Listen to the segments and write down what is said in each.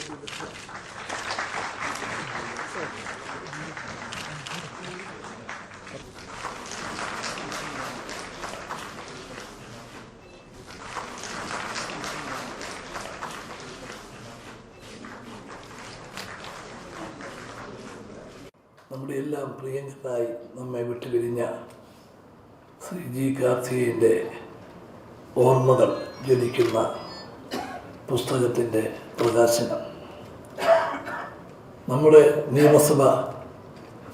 നമ്മുടെ എല്ലാം പ്രിയങ്കരായി നമ്മെ വിട്ടുപിരിഞ്ഞ ശ്രീ ജി കാർത്തികേയൻ്റെ ഓർമ്മകൾ ജ്വലിക്കുന്ന പുസ്തകത്തിൻ്റെ പ്രകാശനം. നമ്മുടെ നിയമസഭ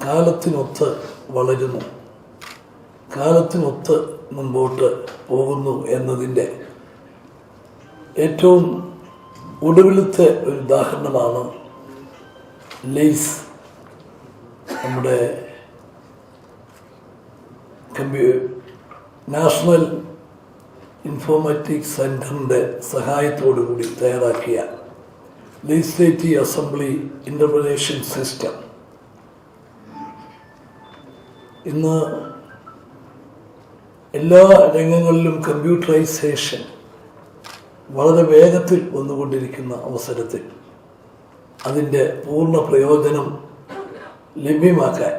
കാലത്തിനൊത്ത് വളരുന്നു, കാലത്തിനൊത്ത് മുമ്പോട്ട് പോകുന്നു എന്നതിൻ്റെ ഏറ്റവും ഒടുവിലത്തെ ഒരു ഉദാഹരണമാണ് ലെയ്സ്, നമ്മുടെ നാഷണൽ ഇൻഫോർമാറ്റിക്സ് സെൻറ്ററിൻ്റെ സഹായത്തോടുകൂടി തയ്യാറാക്കിയ ലെജിസ്ലേറ്റീവ് അസംബ്ലി ഇൻ്റർപ്രിറ്റേഷൻ സിസ്റ്റം. ഇന്ന് എല്ലാ രംഗങ്ങളിലും കമ്പ്യൂട്ടറൈസേഷൻ വളരെ വേഗത്തിൽ വന്നുകൊണ്ടിരിക്കുന്ന അവസരത്തിൽ അതിൻ്റെ പൂർണ്ണ പ്രയോജനം ലഭ്യമാക്കാൻ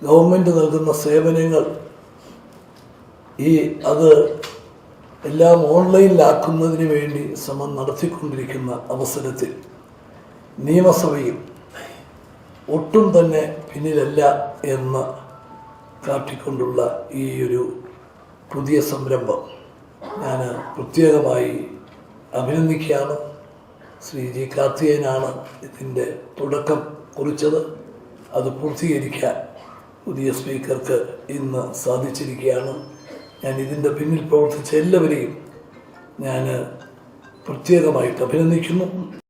ഗവൺമെൻറ് നൽകുന്ന സേവനങ്ങൾ അത് എല്ലാം ഓൺലൈനിലാക്കുന്നതിന് വേണ്ടി ശ്രമം നടത്തിക്കൊണ്ടിരിക്കുന്ന അവസരത്തിൽ നിയമസഭയും ഒട്ടും തന്നെ പിന്നിലല്ല എന്ന് കാട്ടിക്കൊണ്ടുള്ള ഈ ഒരു പുതിയ സംരംഭം ഞാൻ പ്രത്യേകമായി അഭിനന്ദിക്കുകയാണ്. ശ്രീ ജി കാർത്തികേയനാണ് ഇതിൻ്റെ തുടക്കം കുറിച്ചത്. അത് പൂർത്തീകരിക്കാൻ പുതിയ സ്പീക്കർക്ക് ഇന്ന് സാധിച്ചിരിക്കുകയാണ്. ഞാൻ ഇതിൻ്റെ പിന്നിൽ പ്രവർത്തിച്ച എല്ലാവരെയും ഞാൻ പ്രത്യേകമായിട്ട് അഭിനന്ദിക്കുന്നു.